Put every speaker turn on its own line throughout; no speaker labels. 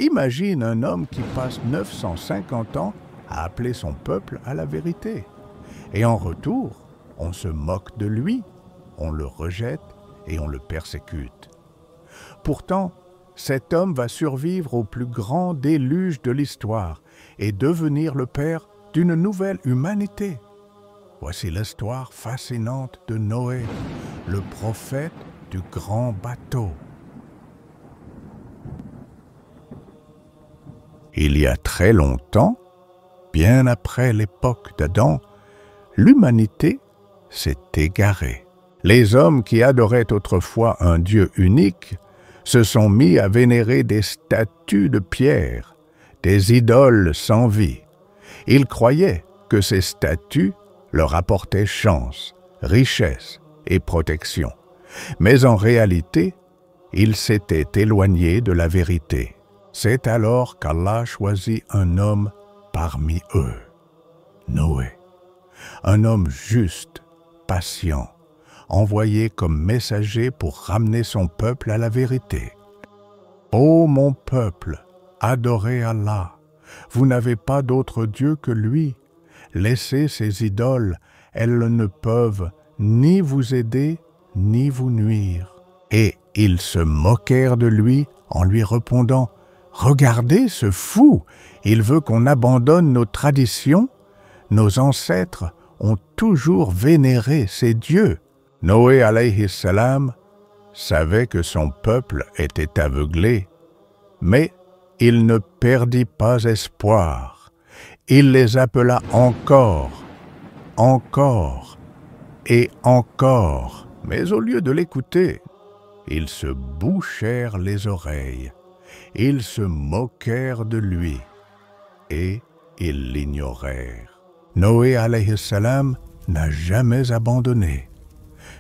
Imagine un homme qui passe 950 ans à appeler son peuple à la vérité. Et en retour, on se moque de lui, on le rejette et on le persécute. Pourtant, cet homme va survivre au plus grand déluge de l'histoire et devenir le père d'une nouvelle humanité. Voici l'histoire fascinante de Noé, le prophète du grand bateau. Il y a très longtemps, bien après l'époque d'Adam, l'humanité s'est égarée. Les hommes qui adoraient autrefois un Dieu unique se sont mis à vénérer des statues de pierre, des idoles sans vie. Ils croyaient que ces statues leur apportaient chance, richesse et protection. Mais en réalité, ils s'étaient éloignés de la vérité. C'est alors qu'Allah choisit un homme parmi eux, Noé. Un homme juste, patient, envoyé comme messager pour ramener son peuple à la vérité. Ô mon peuple, adorez Allah. Vous n'avez pas d'autre Dieu que lui. Laissez ces idoles, elles ne peuvent ni vous aider, ni vous nuire. Et ils se moquèrent de lui en lui répondant « Regardez ce fou, il veut qu'on abandonne nos traditions. Nos ancêtres ont toujours vénéré ces dieux. » Noé alayhi salam savait que son peuple était aveuglé, mais il ne perdit pas espoir. Il les appela encore et encore, mais au lieu de l'écouter, ils se bouchèrent les oreilles, ils se moquèrent de lui et ils l'ignorèrent. Noé alayhi salam n'a jamais abandonné.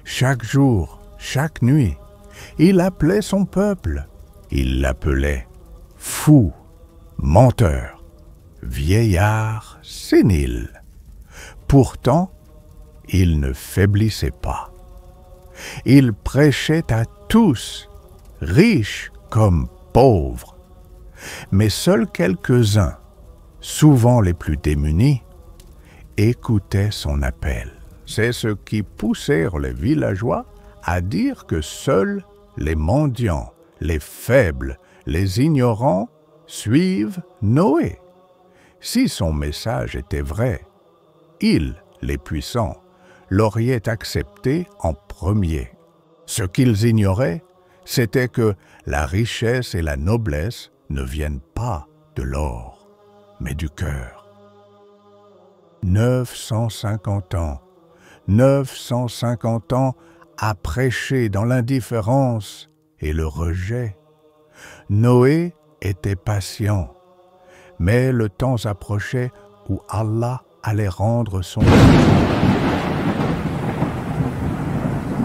Chaque jour, chaque nuit, il appelait son peuple. Il l'appelait fou, menteur, vieillard, sénile. Pourtant, il ne faiblissait pas. Il prêchait à tous, riches comme pauvres. Mais seuls quelques-uns, souvent les plus démunis, écoutaient son appel. C'est ce qui poussèrent les villageois à dire que seuls les mendiants, les faibles, les ignorants suivent Noé. Si son message était vrai, ils, les puissants, l'auraient accepté en premier. Ce qu'ils ignoraient, c'était que la richesse et la noblesse ne viennent pas de l'or, mais du cœur. 950 ans à prêcher dans l'indifférence et le rejet. Noé était patient, mais le temps approchait où Allah allait rendre son jugement.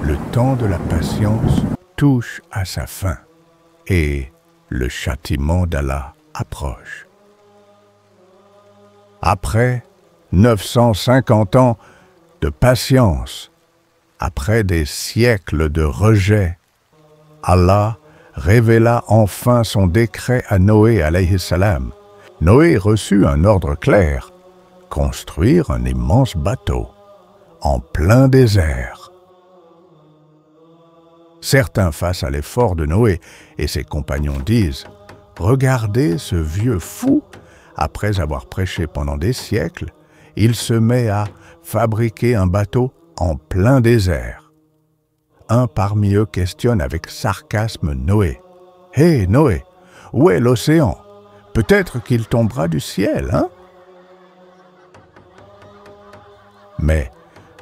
Le temps de la patience touche à sa fin et le châtiment d'Allah approche. Après 950 ans de patience, après des siècles de rejet, Allah révéla enfin son décret à Noé alayhi salam. Noé reçut un ordre clair, construire un immense bateau en plein désert. Certains face à l'effort de Noé et ses compagnons disent « Regardez ce vieux fou, après avoir prêché pendant des siècles, il se met à fabriquer un bateau en plein désert. » Un parmi eux questionne avec sarcasme Noé. « Hé Noé, où est l'océan? Peut-être qu'il tombera du ciel, hein ?» Mais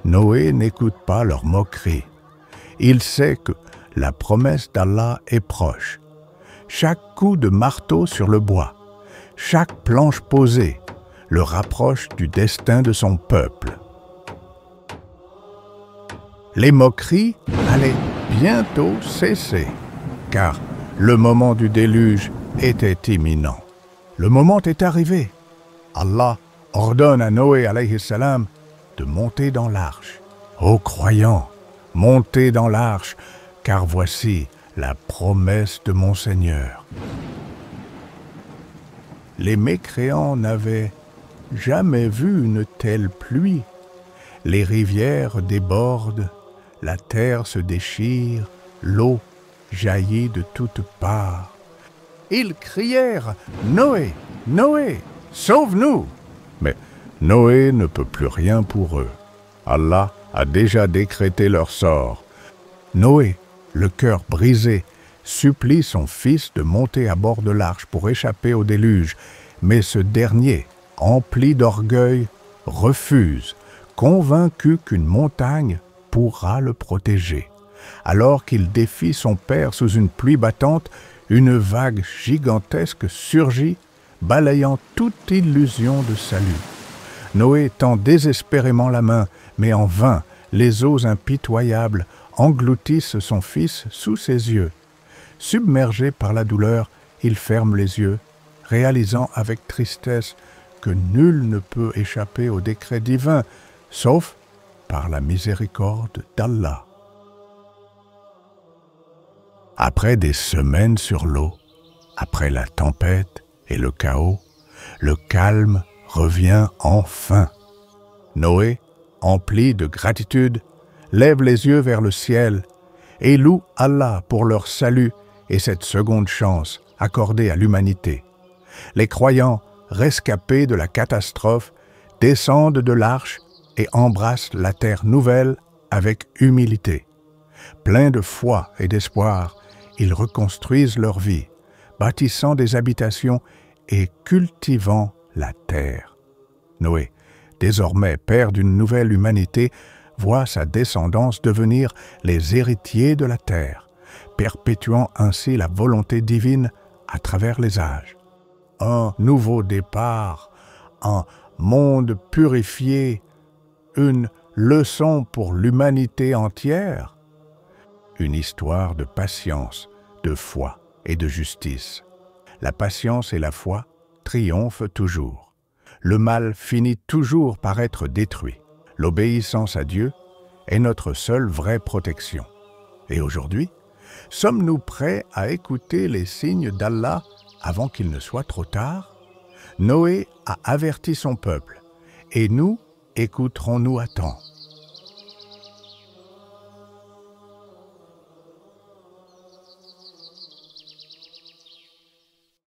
Noé n'écoute pas leur moquerie. Il sait que la promesse d'Allah est proche. Chaque coup de marteau sur le bois, chaque planche posée, le rapproche du destin de son peuple. Les moqueries allaient bientôt cesser, car le moment du déluge était imminent. Le moment est arrivé. Allah ordonne à Noé alayhi salam de monter dans l'arche. Ô croyants, montez dans l'arche, car voici la promesse de mon Seigneur. Les mécréants n'avaient jamais vu une telle pluie. Les rivières débordent, la terre se déchire, l'eau jaillit de toutes parts. Ils crièrent « Noé, Noé, sauve-nous !» Mais Noé ne peut plus rien pour eux. Allah a déjà décrété leur sort. Noé, le cœur brisé, supplie son fils de monter à bord de l'arche pour échapper au déluge, mais ce dernier, empli d'orgueil, refuse, convaincu qu'une montagne pourra le protéger. Alors qu'il défie son père sous une pluie battante, une vague gigantesque surgit, balayant toute illusion de salut. Noé tend désespérément la main, mais en vain, les eaux impitoyables engloutissent son fils sous ses yeux. Submergé par la douleur, il ferme les yeux, réalisant avec tristesse que nul ne peut échapper au décret divin, sauf par la miséricorde d'Allah. Après des semaines sur l'eau, après la tempête et le chaos, le calme revient enfin. Noé, empli de gratitude, lève les yeux vers le ciel et loue Allah pour leur salut et cette seconde chance accordée à l'humanité. Les croyants, rescapés de la catastrophe, descendent de l'arche et embrassent la terre nouvelle avec humilité. Pleins de foi et d'espoir, ils reconstruisent leur vie, bâtissant des habitations et cultivant la terre. Noé, désormais père d'une nouvelle humanité, voit sa descendance devenir les héritiers de la terre, perpétuant ainsi la volonté divine à travers les âges. Un nouveau départ, un monde purifié, une leçon pour l'humanité entière, une histoire de patience, de foi et de justice. La patience et la foi triomphent toujours. Le mal finit toujours par être détruit. L'obéissance à Dieu est notre seule vraie protection. Et aujourd'hui, sommes-nous prêts à écouter les signes d'Allah avant qu'il ne soit trop tard? Noé a averti son peuple, et nous écouterons-nous à temps?